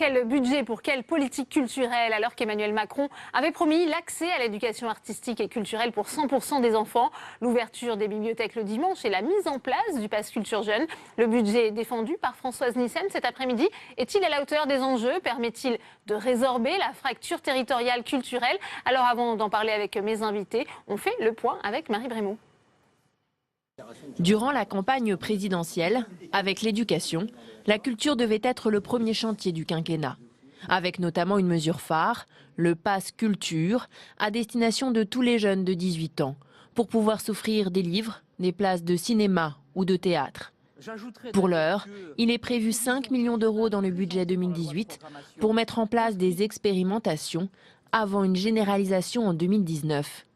quel budget pour quelle politique culturelle alors qu'Emmanuel Macron avait promis l'accès à l'éducation artistique et culturelle pour 100% des enfants, l'ouverture des bibliothèques le dimanche et la mise en place du pass culture jeune. Le budget défendu par Françoise Nyssen cet après-midi est-il à la hauteur des enjeux? Permet-il de résorber la fracture territoriale culturelle? Alors avant d'en parler avec mes invités, on fait le point avec Marie Brémaud. Durant la campagne présidentielle, avec l'éducation, la culture devait être le premier chantier du quinquennat. Avec notamment une mesure phare, le pass culture, à destination de tous les jeunes de 18 ans, pour pouvoir s'offrir des livres, des places de cinéma ou de théâtre. Pour l'heure, il est prévu 5 millions d'euros dans le budget 2018 pour mettre en place des expérimentations avant une généralisation en 2019.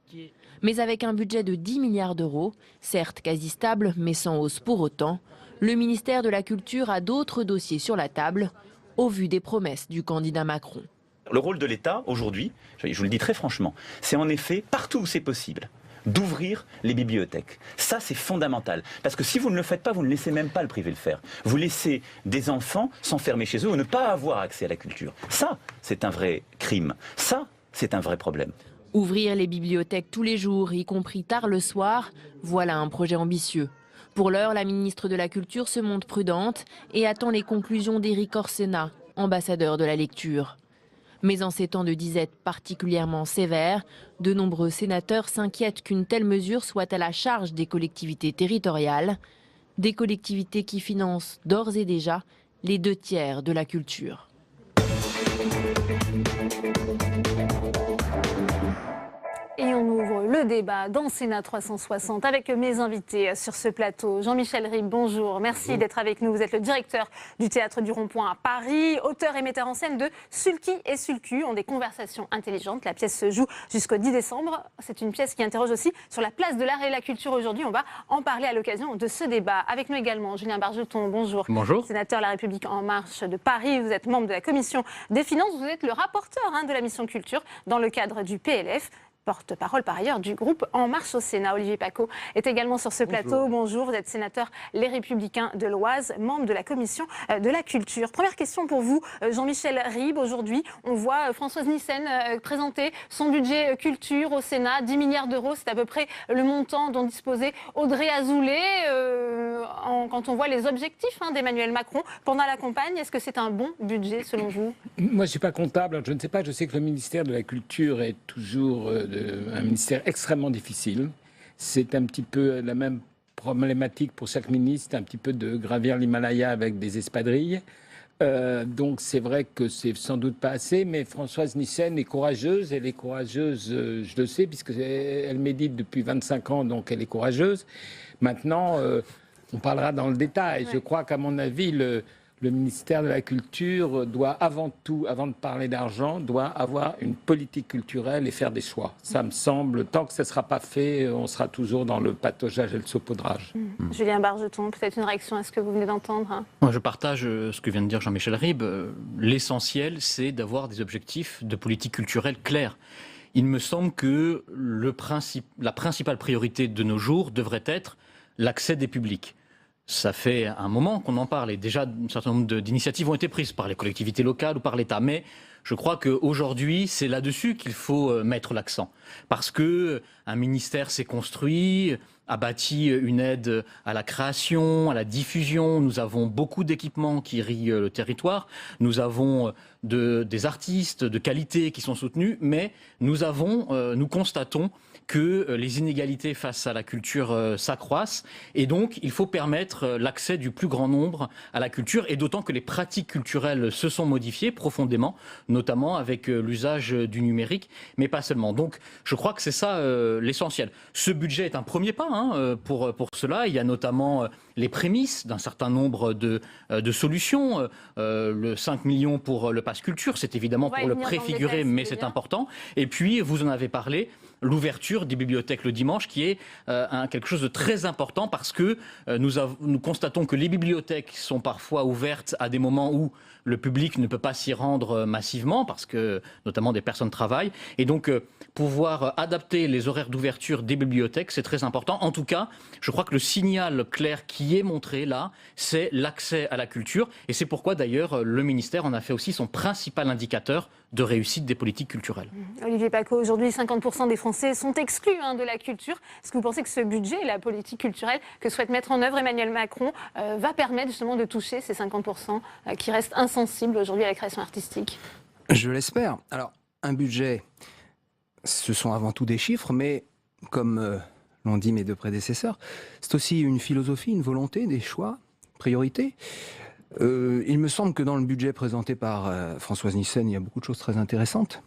Mais avec un budget de 10 milliards d'euros, certes quasi stable mais sans hausse pour autant, le ministère de la Culture a d'autres dossiers sur la table, au vu des promesses du candidat Macron. Le rôle de l'État, aujourd'hui, je vous le dis très franchement, c'est en effet, partout où c'est possible, d'ouvrir les bibliothèques. Ça, c'est fondamental. Parce que si vous ne le faites pas, vous ne laissez même pas le privé le faire. Vous laissez des enfants s'enfermer chez eux ou ne pas avoir accès à la culture. Ça, c'est un vrai crime. Ça, c'est un vrai problème. Ouvrir les bibliothèques tous les jours, y compris tard le soir, voilà un projet ambitieux. Pour l'heure, la ministre de la Culture se montre prudente et attend les conclusions d'Éric Orsena, ambassadeur de la lecture. Mais en ces temps de disette particulièrement sévères, de nombreux sénateurs s'inquiètent qu'une telle mesure soit à la charge des collectivités territoriales, des collectivités qui financent d'ores et déjà les 2/3 de la culture. Et on ouvre le débat dans Sénat 360 avec mes invités sur ce plateau. Jean-Michel Ribes, bonjour. Merci d'être avec nous. Vous êtes le directeur du Théâtre du Rond-Point à Paris, auteur et metteur en scène de Sulky et Sulcu ont des conversations intelligentes. La pièce se joue jusqu'au 10 décembre. C'est une pièce qui interroge aussi sur la place de l'art et la culture aujourd'hui. On va en parler à l'occasion de ce débat. Avec nous également Julien Bargeton, bonjour. Bonjour. Sénateur La République En Marche de Paris. Vous êtes membre de la Commission des Finances. Vous êtes le rapporteur de la mission culture dans le cadre du PLF. Porte-parole par ailleurs du groupe En Marche au Sénat. Olivier Paccaud est également sur ce plateau. Bonjour, vous êtes sénateur Les Républicains de l'Oise, membre de la commission de la culture. Première question pour vous, Jean-Michel Ribes. Aujourd'hui, on voit Françoise Nyssen présenter son budget culture au Sénat, 10 milliards d'euros. C'est à peu près le montant dont disposait Audrey Azoulay. Quand on voit les objectifs d'Emmanuel Macron pendant la campagne, est-ce que c'est un bon budget selon vous? Moi, je ne suis pas comptable, je ne sais pas. Je sais que le ministère de la Culture est toujours un ministère extrêmement difficile. C'est un petit peu la même problématique pour chaque ministre, un petit peu de gravir l'Himalaya avec des espadrilles. Donc c'est vrai que c'est sans doute pas assez, mais Françoise Nyssen est courageuse. Elle est courageuse, je le sais, puisqu'elle médite depuis 25 ans, donc elle est courageuse. Maintenant, on parlera dans le détail. Ouais. Je crois qu'à mon avis, le ministère de la Culture doit avant tout, avant de parler d'argent, doit avoir une politique culturelle et faire des choix. Ça me semble, tant que ça ne sera pas fait, on sera toujours dans le pataugeage et le saupoudrage. Julien Bargeton, peut-être une réaction à ce que vous venez d'entendre? Moi, je partage ce que vient de dire Jean-Michel Ribes. L'essentiel, c'est d'avoir des objectifs de politique culturelle clairs. Il me semble que la principale priorité de nos jours devrait être l'accès des publics. Ça fait un moment qu'on en parle et déjà un certain nombre d'initiatives ont été prises par les collectivités locales ou par l'État. Mais je crois qu'aujourd'hui, c'est là-dessus qu'il faut mettre l'accent. Parce qu'un ministère s'est construit, a bâti une aide à la création, à la diffusion. Nous avons beaucoup d'équipements qui irriguent le territoire. Nous avons des artistes de qualité qui sont soutenus. Mais nous constatons que les inégalités face à la culture s'accroissent. Et donc, il faut permettre l'accès du plus grand nombre à la culture. Et d'autant que les pratiques culturelles se sont modifiées profondément, notamment avec l'usage du numérique, mais pas seulement. Donc, je crois que c'est ça l'essentiel. Ce budget est un premier pas pour cela. Il y a notamment les prémices d'un certain nombre de solutions. Le 5 millions pour le pass culture, c'est évidemment pour le préfigurer, mais c'est important. Et puis, vous en avez parlé, l'ouverture des bibliothèques le dimanche, qui est quelque chose de très important parce que nous constatons que les bibliothèques sont parfois ouvertes à des moments où le public ne peut pas s'y rendre massivement parce que notamment des personnes travaillent. Et donc pouvoir adapter les horaires d'ouverture des bibliothèques, c'est très important. En tout cas, je crois que le signal clair qui est montré là, c'est l'accès à la culture. Et c'est pourquoi d'ailleurs le ministère en a fait aussi son principal indicateur de réussite des politiques culturelles. Olivier Paccaud, aujourd'hui 50% des Français sont exclus de la culture. Est-ce que vous pensez que ce budget et la politique culturelle que souhaite mettre en œuvre Emmanuel Macron va permettre justement de toucher ces 50% qui restent insensibles aujourd'hui à la création artistique? Je l'espère. Alors, un budget, ce sont avant tout des chiffres, mais comme l'ont dit mes deux prédécesseurs, c'est aussi une philosophie, une volonté, des choix, priorités. Il me semble que dans le budget présenté par Françoise Nyssen, il y a beaucoup de choses très intéressantes.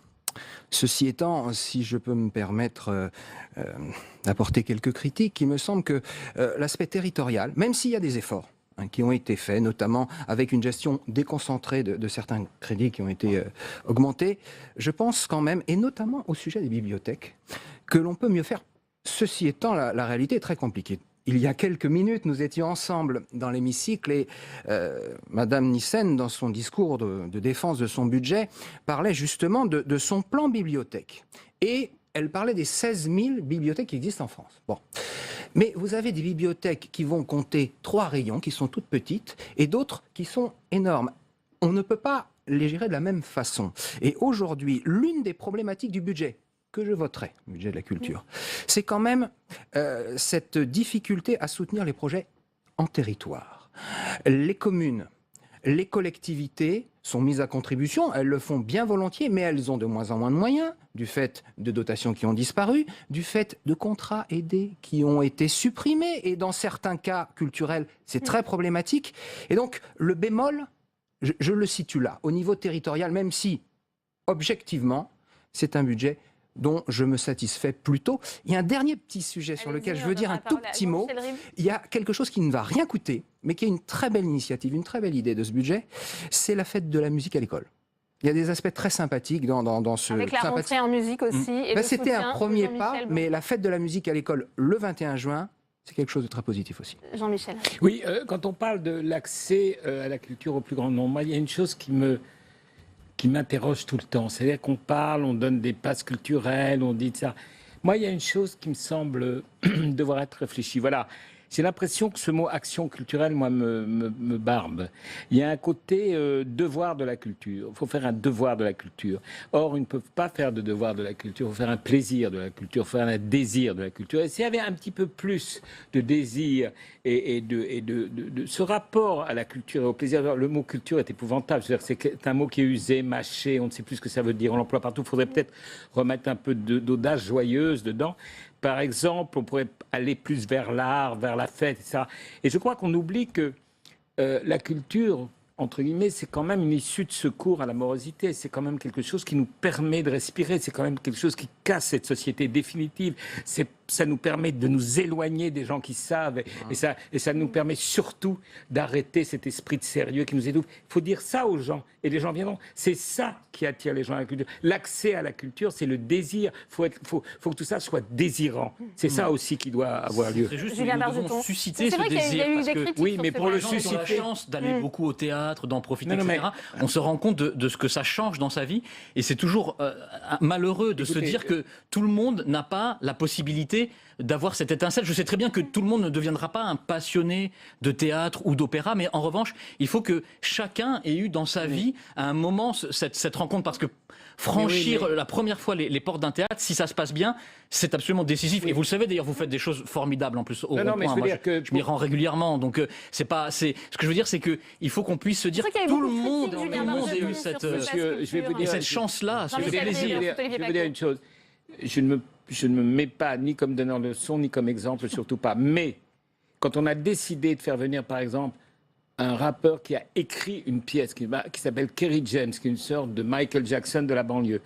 Ceci étant, si je peux me permettre d'apporter quelques critiques, il me semble que l'aspect territorial, même s'il y a des efforts qui ont été faits, notamment avec une gestion déconcentrée de certains crédits qui ont été augmentés, je pense quand même, et notamment au sujet des bibliothèques, que l'on peut mieux faire. Ceci étant, la réalité est très compliquée. Il y a quelques minutes, nous étions ensemble dans l'hémicycle et Madame Nyssen, dans son discours de défense de son budget, parlait justement de son plan bibliothèque. Et elle parlait des 16 000 bibliothèques qui existent en France. Bon. Mais vous avez des bibliothèques qui vont compter 3 rayons, qui sont toutes petites, et d'autres qui sont énormes. On ne peut pas les gérer de la même façon. Et aujourd'hui, l'une des problématiques du budget que je voterai, le budget de la culture, c'est quand même cette difficulté à soutenir les projets en territoire. Les communes, les collectivités sont mises à contribution, elles le font bien volontiers, mais elles ont de moins en moins de moyens, du fait de dotations qui ont disparu, du fait de contrats aidés qui ont été supprimés, et dans certains cas culturels, c'est très problématique. Et donc, le bémol, je le situe là, au niveau territorial, même si, objectivement, c'est un budget dont je me satisfais plutôt. Il y a un dernier petit sujet sur lequel je veux dire un tout petit mot. Il y a quelque chose qui ne va rien coûter, mais qui est une très belle initiative, une très belle idée de ce budget. C'est la fête de la musique à l'école. Il y a des aspects très sympathiques dans ce... Avec la rentrée en musique aussi. Et c'était un premier pas, mais la fête de la musique à l'école le 21 juin, c'est quelque chose de très positif aussi. Jean-Michel. Oui, quand on parle de l'accès à la culture au plus grand nombre, moi, il y a une chose qui m'interroge tout le temps. C'est-à-dire qu'on parle, on donne des passes culturelles, on dit ça. Moi, il y a une chose qui me semble devoir être réfléchie. Voilà. J'ai l'impression que ce mot action culturelle, moi, me barbe. Il y a un côté devoir de la culture. Il faut faire un devoir de la culture. Or, ils ne peuvent pas faire de devoir de la culture. Il faut faire un plaisir de la culture. Il faut faire un désir de la culture. Et s'il y avait un petit peu plus de désir et de ce rapport à la culture et au plaisir, le mot culture est épouvantable. C'est un mot qui est usé, mâché, on ne sait plus ce que ça veut dire. On l'emploie partout. Il faudrait peut-être remettre un peu d'audace joyeuse dedans. Par exemple, on pourrait aller plus vers l'art, vers la fête, etc. Et je crois qu'on oublie que la culture, entre guillemets, c'est quand même une issue de secours à la morosité. C'est quand même quelque chose qui nous permet de respirer. C'est quand même quelque chose qui casse cette société définitive. Ça nous permet de nous éloigner des gens qui savent. Et ça nous permet surtout d'arrêter cet esprit de sérieux qui nous étouffe. Il faut dire ça aux gens. Et les gens viendront. C'est ça qui attire les gens à la culture. L'accès à la culture, c'est le désir. Faut que tout ça soit désirant. C'est ça aussi qui doit avoir lieu. C'est juste que nous devons susciter ce vrai désir. qu'il y a eu des critiques. Oui, mais pour le susciter, susciter... la chance d'aller beaucoup au théâtre, d'en profiter, etc. On se rend compte de ce que ça change dans sa vie. Et c'est toujours malheureux de se dire que tout le monde n'a pas la possibilité d'avoir cette étincelle. Je sais très bien que tout le monde ne deviendra pas un passionné de théâtre ou d'opéra, mais en revanche, il faut que chacun ait eu dans sa vie, à un moment, cette rencontre, parce que franchir la première fois les portes d'un théâtre, si ça se passe bien, c'est absolument décisif. Et vous le savez, d'ailleurs, vous faites des choses formidables en plus au rond-point. Je m'y rends régulièrement. Donc, ce que je veux dire, c'est qu'il faut qu'on puisse se dire que tout le monde ait eu cette chance-là, ce plaisir. Je vais vous dire une chose. Je ne me mets pas ni comme donneur de leçons, ni comme exemple, surtout pas. Mais quand on a décidé de faire venir, par exemple, un rappeur qui a écrit une pièce qui s'appelle Kerry James, qui est une sorte de Michael Jackson de la banlieue,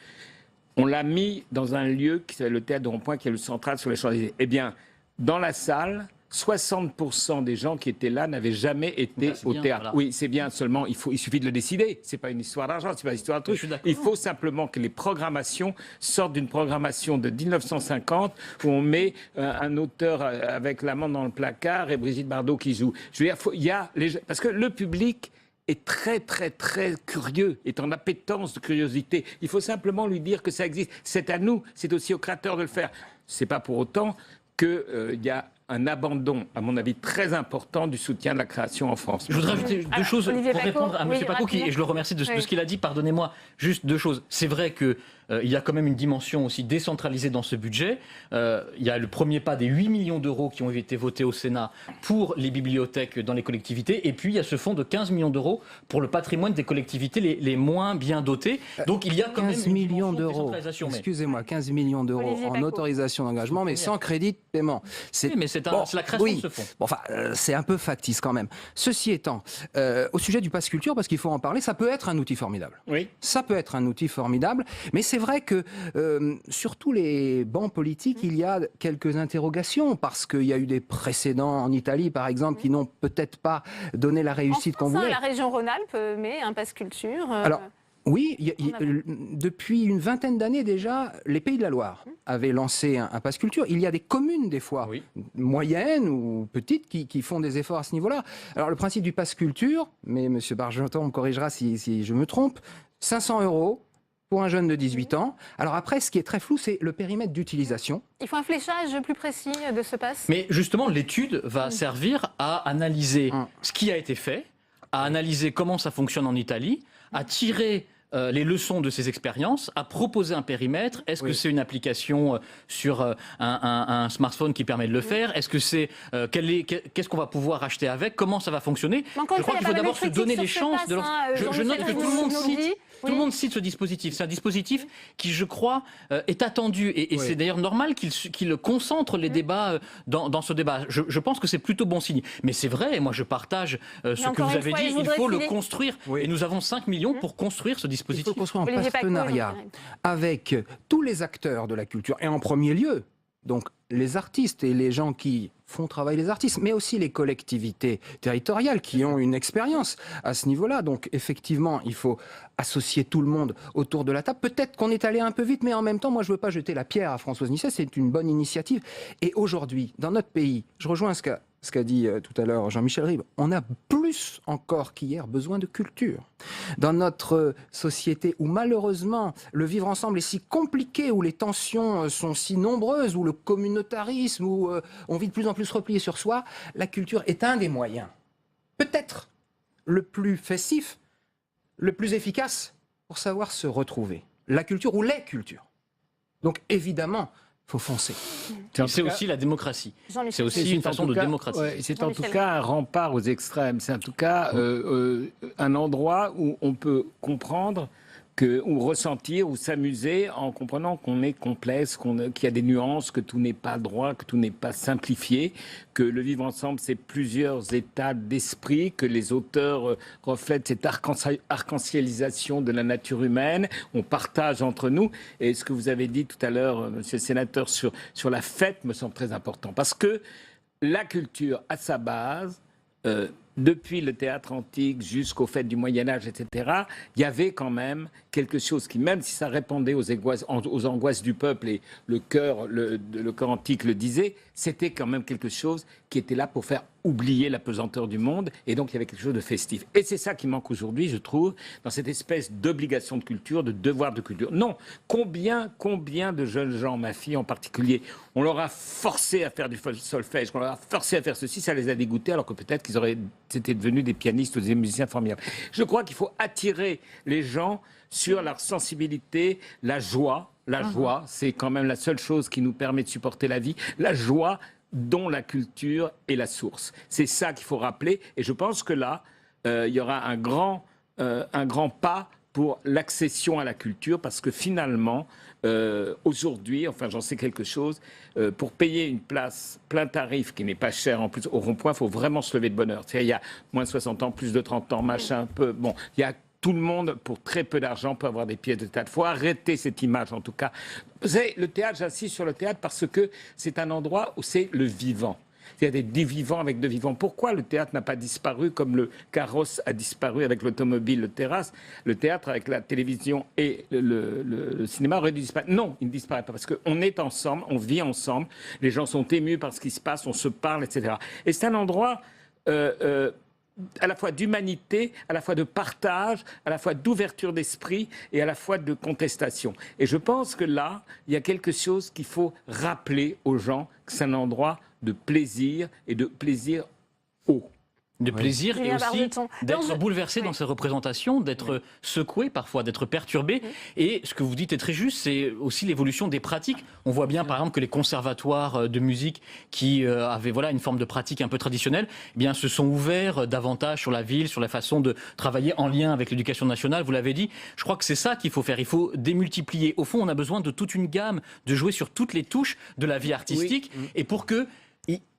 on l'a mis dans un lieu qui s'appelle le Théâtre de Rond-Point, qui est le central sur les Champs-Élysées. Eh bien, dans la salle, 60% des gens qui étaient là n'avaient jamais été au théâtre. Voilà. Oui, c'est bien, seulement il suffit de le décider. C'est pas une histoire d'argent, c'est pas une histoire de truc. Il faut simplement que les programmations sortent d'une programmation de 1950 où on met un auteur avec l'amant dans le placard et Brigitte Bardot qui joue. Je veux dire, parce que le public est très, très, très curieux, est en appétence de curiosité. Il faut simplement lui dire que ça existe. C'est à nous, c'est aussi aux créateurs de le faire. C'est pas pour autant qu'il y a un abandon, à mon avis, très important du soutien de la création en France. Je voudrais ajouter deux choses Olivier pour Paccaud, répondre à M. Paccaud, et je le remercie de ce qu'il a dit. Pardonnez-moi, juste deux choses. C'est vrai qu'il y a quand même une dimension aussi décentralisée dans ce budget. Il y a le premier pas des 8 millions d'euros qui ont été votés au Sénat pour les bibliothèques dans les collectivités. Et puis, il y a ce fonds de 15 millions d'euros pour le patrimoine des collectivités les moins bien dotées. Donc, il y a quand même 15 une millions dimension de d'euros. décentralisation. Excusez-moi, 15 millions d'euros Olivier en Paccaud. autorisations d'engagement, mais sans crédit de paiement. Oui, mais c'est la création de ce fonds. Bon, enfin, c'est un peu factice quand même. Ceci étant, au sujet du pass culture, parce qu'il faut en parler, ça peut être un outil formidable. Oui. Ça peut être un outil formidable, mais c'est vrai que sur tous les bancs politiques, il y a quelques interrogations, parce qu'il y a eu des précédents en Italie, par exemple, qui n'ont peut-être pas donné la réussite qu'on En France, voulait. la région Rhône-Alpes met un pass culture. Alors, oui, En avant. depuis une vingtaine d'années déjà, les Pays de la Loire avaient lancé un pass culture. Il y a des communes, des fois, Oui. moyennes ou petites, qui font des efforts à ce niveau-là. Alors, le principe du pass culture, mais M. Bargeton me corrigera si je me trompe, 500 € pour un jeune de 18 ans. Alors après, ce qui est très flou, c'est le périmètre d'utilisation. Il faut un fléchage plus précis de ce pass. Mais justement, l'étude va servir à analyser ce qui a été fait, à analyser comment ça fonctionne en Italie, à tirer les leçons de ces expériences, à proposer un périmètre. Est-ce que c'est une application sur un smartphone qui permet de le faire? Est-ce que c'est qu'est-ce qu'on va pouvoir acheter avec? Comment ça va fonctionner? Mais encore Je une fois, crois qu'il il y a faut pas d'abord mal se de donner les critiques sur ce chances de pass, hein, je Jean-Michel note que Ribes tout le monde nous cite. dit. Tout le monde cite ce dispositif. C'est un dispositif qui, je crois, est attendu. Et c'est d'ailleurs normal qu'il concentre les débats dans ce débat. Je pense que c'est plutôt bon signe. Mais c'est vrai, et moi je partage ce que encore vous une avez fois, dit, je il voudrais faut le filer- construire. Oui. Et nous avons 5 millions pour construire ce Il dispositif. faut construire un Olivier Paccaud, partenariat Jean-Pierre Ribes. avec tous les acteurs de la culture, et en premier lieu, donc les artistes et les gens qui font travailler les artistes, mais aussi les collectivités territoriales qui ont une expérience à ce niveau-là. Donc effectivement, il faut associer tout le monde autour de la table. Peut-être qu'on est allé un peu vite, mais en même temps, moi je ne veux pas jeter la pierre à Françoise Nisset, c'est une bonne initiative. Et aujourd'hui, dans notre pays, je rejoins ce qu'a dit tout à l'heure Jean-Michel Ribes, on a plus encore qu'hier besoin de culture. Dans notre société où malheureusement le vivre ensemble est si compliqué, où les tensions sont si nombreuses, où le communautarisme, où on vit de plus en plus replié sur soi, la culture est un des moyens, peut-être le plus festif, le plus efficace pour savoir se retrouver. La culture ou les cultures. Donc évidemment, il faut foncer. C'est aussi la démocratie. Jean-Michel C'est aussi Ribes. une façon de démocratie. C'est en tout Jean-Michel cas un rempart aux extrêmes. C'est en tout cas un endroit où on peut comprendre ou ressentir ou s'amuser en comprenant qu'on est complexe, qu'il y a des nuances, que tout n'est pas droit, que tout n'est pas simplifié, que le vivre ensemble, c'est plusieurs états d'esprit, que les auteurs reflètent cette arc-en-ciélisation de la nature humaine, on partage entre nous. Et ce que vous avez dit tout à l'heure, monsieur le sénateur, sur la fête me semble très important. Parce que la culture, à sa base, depuis le théâtre antique jusqu'aux fêtes du Moyen-Âge, etc., il y avait quand même quelque chose qui, même si ça répondait aux angoisses du peuple, et le chœur antique le disait, c'était quand même quelque chose qui était là pour faire oublier la pesanteur du monde, et donc il y avait quelque chose de festif. Et c'est ça qui manque aujourd'hui, je trouve, dans cette espèce d'obligation de culture, de devoir de culture. Non, combien de jeunes gens, ma fille en particulier, on leur a forcé à faire du solfège, on leur a forcé à faire ceci, ça les a dégoûtés, alors que peut-être qu'ils étaient devenus des pianistes ou des musiciens formidables. Je crois qu'il faut attirer les gens sur leur sensibilité, la joie. La joie, c'est quand même la seule chose qui nous permet de supporter la vie. La joie dont la culture est la source. C'est ça qu'il faut rappeler. Et je pense que là, il y aura un grand pas pour l'accession à la culture, parce que finalement, aujourd'hui, enfin j'en sais quelque chose, pour payer une place plein tarif qui n'est pas cher en plus au rond-point, il faut vraiment se lever de bonne heure. Il y a moins de 60 ans, plus de 30 ans, machin, peu. Bon, il y a tout le monde, pour très peu d'argent, peut avoir des pièces de théâtre. Il faut arrêter cette image, en tout cas. Vous savez, le théâtre, j'insiste sur le théâtre parce que c'est un endroit où c'est le vivant. C'est-à-dire du vivant avec de vivant. Pourquoi le théâtre n'a pas disparu comme le carrosse a disparu avec l'automobile, le théâtre avec la télévision et le cinéma aurait dû disparaître. Non, il ne disparaît pas parce qu'on est ensemble, on vit ensemble, les gens sont émus par ce qui se passe, on se parle, etc. Et c'est un endroit à la fois d'humanité, à la fois de partage, à la fois d'ouverture d'esprit et à la fois de contestation. Et je pense que là, il y a quelque chose qu'il faut rappeler aux gens, que c'est un endroit de plaisir et de plaisir haut. De plaisir et Julien aussi Bargeton. d'être bouleversé Oui. dans ses représentations, d'être secoué parfois, d'être perturbé. Et ce que vous dites est très juste, c'est aussi l'évolution des pratiques. On voit bien par exemple que les conservatoires de musique qui avaient une forme de pratique un peu traditionnelle, eh bien, se sont ouverts davantage sur la ville, sur la façon de travailler en lien avec l'éducation nationale. Vous l'avez dit, je crois que c'est ça qu'il faut faire. Il faut démultiplier. Au fond, on a besoin de toute une gamme, de jouer sur toutes les touches de la vie artistique. Oui. Et pour que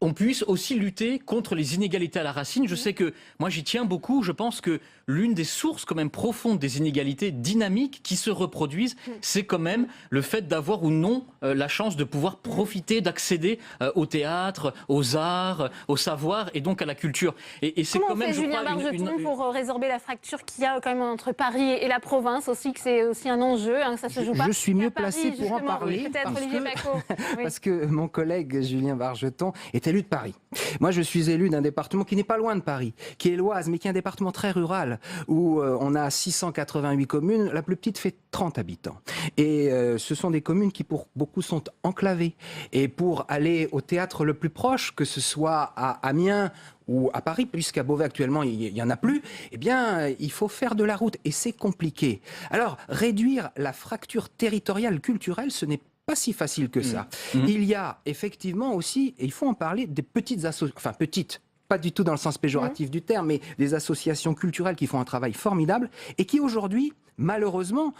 on puisse aussi lutter contre les inégalités à la racine. Je sais que moi j'y tiens beaucoup. Je pense que l'une des sources quand même profondes des inégalités dynamiques qui se reproduisent, c'est quand même le fait d'avoir ou non la chance de pouvoir profiter, d'accéder au théâtre, aux arts, au savoir et donc à la culture. Et c'est quand même, je crois, Julien Bargeton, pour résorber la fracture qu'il y a quand même entre Paris et la province aussi, que c'est aussi un enjeu, que ça se joue pas. Je suis mieux Paris, placé pour en parler parce que mon collègue Julien Bargeton est élu de Paris. Moi, je suis élu d'un département qui n'est pas loin de Paris, qui est l'Oise, mais qui est un département très rural, où on a 688 communes, la plus petite fait 30 habitants. Et ce sont des communes qui, pour beaucoup, sont enclavées. Et pour aller au théâtre le plus proche, que ce soit à Amiens ou à Paris, puisqu'à Beauvais actuellement il n'y en a plus, eh bien il faut faire de la route et c'est compliqué. Alors réduire la fracture territoriale culturelle, ce n'est pas si facile que ça. Il y a effectivement aussi, et il faut en parler, des petites associations, enfin petites, pas du tout dans le sens péjoratif du terme, mais des associations culturelles qui font un travail formidable et qui aujourd'hui, malheureusement,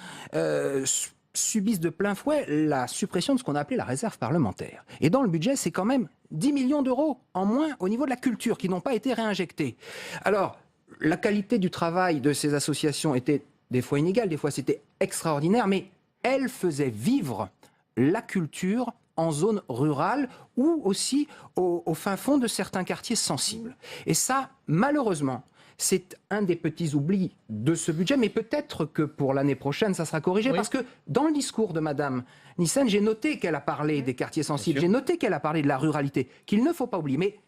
subissent de plein fouet la suppression de ce qu'on a appelé la réserve parlementaire. Et dans le budget, c'est quand même 10 millions d'euros en moins au niveau de la culture qui n'ont pas été réinjectés. Alors, la qualité du travail de ces associations était des fois inégale, des fois c'était extraordinaire, mais elles faisaient vivre la culture en zone rurale ou aussi au fin fond de certains quartiers sensibles. Et ça, malheureusement, c'est un des petits oublis de ce budget, mais peut-être que pour l'année prochaine, ça sera corrigé, parce que dans le discours de Madame Nyssen, j'ai noté qu'elle a parlé des quartiers sensibles, j'ai noté qu'elle a parlé de la ruralité, qu'il ne faut pas oublier. Mais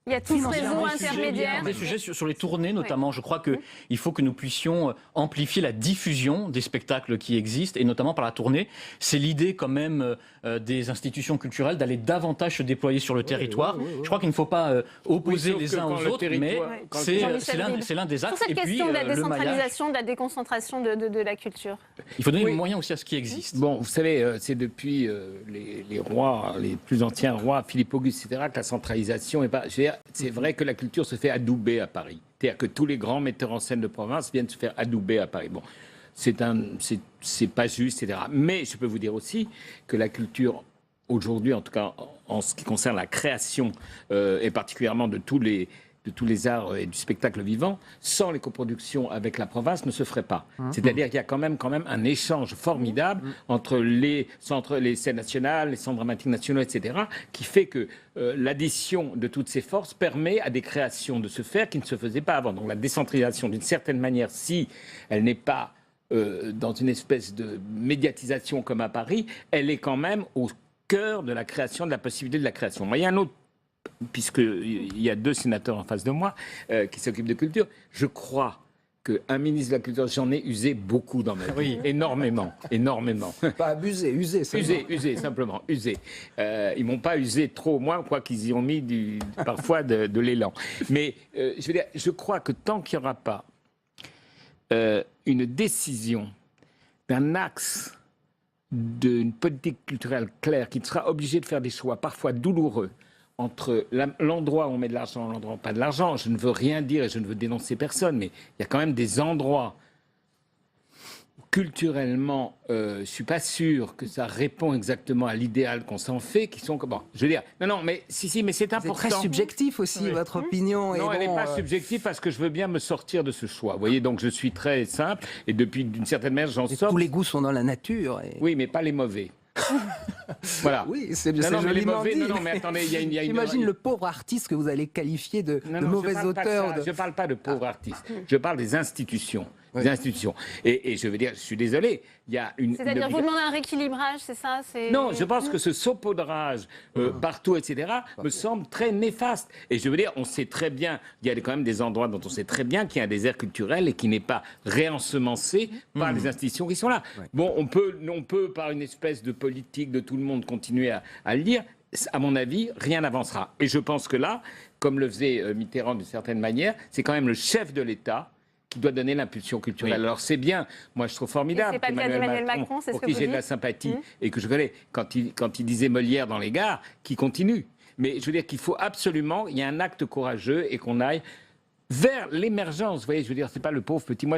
il y a tout ce réseau intermédiaire. Des sujets sur les tournées notamment. Je crois qu'il faut que nous puissions amplifier la diffusion des spectacles qui existent, et notamment par la tournée. C'est l'idée quand même des institutions culturelles d'aller davantage se déployer sur le territoire. Je crois qu'il ne faut pas opposer les uns aux autres, mais c'est l'un des axes. Sur cette question de la décentralisation, de la déconcentration de la culture. Il faut donner les moyens aussi à ce qui existe. Bon, vous savez, c'est depuis les rois, les plus anciens rois, Philippe Auguste, etc., que la centralisation est pas... C'est vrai que la culture se fait adouber à Paris. C'est-à-dire que tous les grands metteurs en scène de province viennent se faire adouber à Paris. Bon, c'est pas juste, etc. Mais je peux vous dire aussi que la culture, aujourd'hui, en tout cas en ce qui concerne la création, et particulièrement de tous les arts et du spectacle vivant, sans les coproductions avec la province, ne se ferait pas. C'est-à-dire qu'il y a quand même un échange formidable entre les scènes nationales, les centres dramatiques nationaux, etc., qui fait que l'addition de toutes ces forces permet à des créations de se faire qui ne se faisaient pas avant. Donc la décentralisation, d'une certaine manière, si elle n'est pas dans une espèce de médiatisation comme à Paris, elle est quand même au cœur de la création, de la possibilité de la création. Moi, il y a un autre, puisqu'il y a 2 sénateurs en face de moi qui s'occupent de culture, je crois qu'un ministre de la Culture, j'en ai usé beaucoup dans ma vie. Énormément. Pas abusé, usé. Usé, simplement, usé. Ils m'ont pas usé trop, moins, quoi qu'ils y ont mis parfois de l'élan. Mais je veux dire, je crois que tant qu'il n'y aura pas une décision d'un axe d'une politique culturelle claire, qui sera obligée de faire des choix parfois douloureux, entre l'endroit où on met de l'argent et l'endroit où on met pas de l'argent. Je ne veux rien dire et je ne veux dénoncer personne, mais il y a quand même des endroits où, culturellement, je ne suis pas sûr que ça répond exactement à l'idéal qu'on s'en fait, qui sont... Bon, je veux dire, non, mais si, mais c'est important. C'est très subjectif aussi, votre opinion. Non, elle n'est pas subjective parce que je veux bien me sortir de ce choix. Vous voyez, donc je suis très simple et depuis, d'une certaine manière, j'en sors. Tous les goûts sont dans la nature. Oui, mais pas les mauvais. Voilà. Oui, c'est Non, non, mais les joliment mauvais, dit. non, mais attendez, il y a une... J'imagine le pauvre artiste que vous allez qualifier de mauvais auteur. Je ne parle pas de pauvres artistes. Je parle des institutions. Des institutions. Et je veux dire, je suis désolé, il y a une... C'est-à-dire, vous demandez un rééquilibrage, c'est ça? Non, je pense que ce saupoudrage partout, etc., me semble très néfaste. Et je veux dire, on sait très bien, il y a quand même des endroits dont on sait très bien qu'il y a un désert culturel et qui n'est pas réensemencé par les institutions qui sont là. Bon, on peut, par une espèce de politique de tout le monde, continuer à le dire. À mon avis, rien n'avancera. Et je pense que là, comme le faisait Mitterrand d'une certaine manière, c'est quand même le chef de l'État qui doit donner l'impulsion culturelle. Oui. Alors c'est bien, moi je trouve formidable. C'est pas le cas d'Emmanuel Macron, c'est ce pour que qui vous j'ai de dites la sympathie et que je connais, quand il disait Molière dans les gares, qui continue. Mais je veux dire qu'il faut absolument, il y a un acte courageux et qu'on aille vers l'émergence. Vous voyez, je veux dire, c'est pas le pauvre petit. Moi,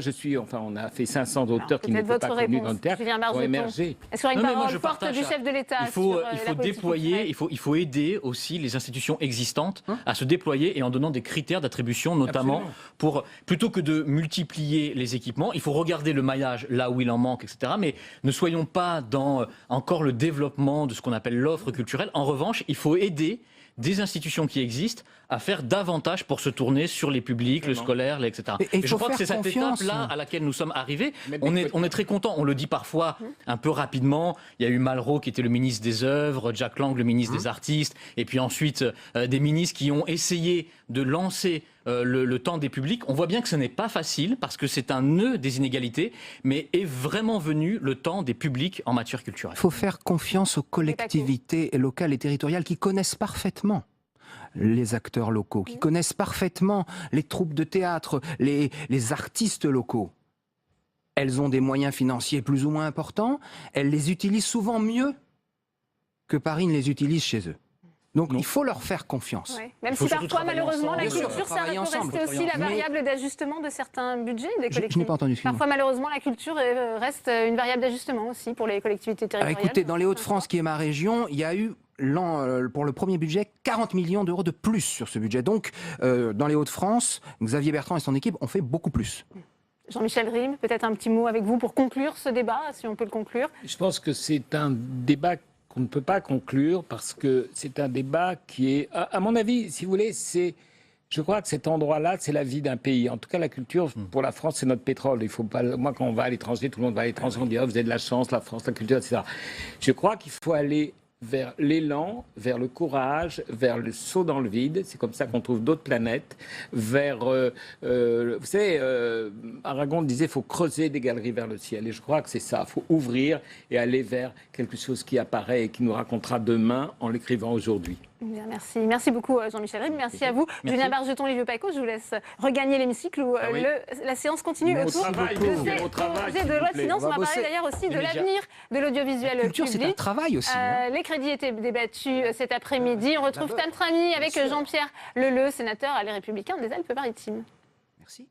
on a fait 500 auteurs qui n'étaient pas connus dans le théâtre qui ont émergé. Est-ce qu'il y aura une parole forte du chef de l'État? Il faut déployer, il faut aider aussi les institutions existantes à se déployer et en donnant des critères d'attribution, notamment pour, plutôt que de multiplier les équipements, il faut regarder le maillage là où il en manque, etc. Mais ne soyons pas dans encore le développement de ce qu'on appelle l'offre culturelle. En revanche, il faut aider des institutions qui existent à faire davantage pour se tourner sur les publics, le scolaire, etc. Et je crois que c'est cette étape-là à laquelle nous sommes arrivés. On est très contents. On le dit parfois un peu rapidement. Il y a eu Malraux qui était le ministre des Œuvres, Jack Lang le ministre des Artistes, et puis ensuite des ministres qui ont essayé de lancer le temps des publics. On voit bien que ce n'est pas facile parce que c'est un nœud des inégalités, mais est vraiment venu le temps des publics en matière culturelle. Il faut faire confiance aux collectivités locales et territoriales qui connaissent parfaitement les acteurs locaux, qui connaissent parfaitement les troupes de théâtre, les artistes locaux. Elles ont des moyens financiers plus ou moins importants, elles les utilisent souvent mieux que Paris ne les utilise chez eux. Donc il faut leur faire confiance. Ouais. Même si parfois, malheureusement, la culture, ça peut rester aussi la variable d'ajustement de certains budgets des collectivités. Je n'ai pas entendu. Parfois, malheureusement, la culture reste une variable d'ajustement aussi pour les collectivités territoriales. Alors, écoutez, dans les Hauts-de-France, qui est ma région, il y a eu pour le premier budget 40 millions d'euros de plus sur ce budget. Donc, dans les Hauts-de-France, Xavier Bertrand et son équipe ont fait beaucoup plus. Jean-Michel Rime, peut-être un petit mot avec vous pour conclure ce débat, si on peut le conclure. Je pense que c'est un débat qu'on ne peut pas conclure parce que c'est un débat qui est, à mon avis, si vous voulez, je crois que cet endroit-là, c'est la vie d'un pays. En tout cas, la culture, pour la France, c'est notre pétrole. Il faut pas, moi, quand on va à l'étranger, tout le monde va à l'étranger, on dit, oh, vous avez de la chance, la France, la culture, etc. Je crois qu'il faut aller vers l'élan, vers le courage, vers le saut dans le vide. C'est comme ça qu'on trouve d'autres planètes. Vers, vous savez, Aragon disait, il faut creuser des galeries vers le ciel. Et je crois que c'est ça. Il faut ouvrir et aller vers quelque chose qui apparaît et qui nous racontera demain en l'écrivant aujourd'hui. Bien, merci. Merci beaucoup Jean-Michel Rime. Merci à vous. Julien Bargeton, Olivier Paco, je vous laisse regagner l'hémicycle où la séance continue autour de loi de finances. On va parler d'ailleurs aussi de l'avenir de l'audiovisuel public. La culture, c'est un travail aussi. Les crédits étaient débattus cet après-midi. On retrouve Tan Trani avec Jean-Pierre Leleu, sénateur à Les Républicains des Alpes-Maritimes. Merci.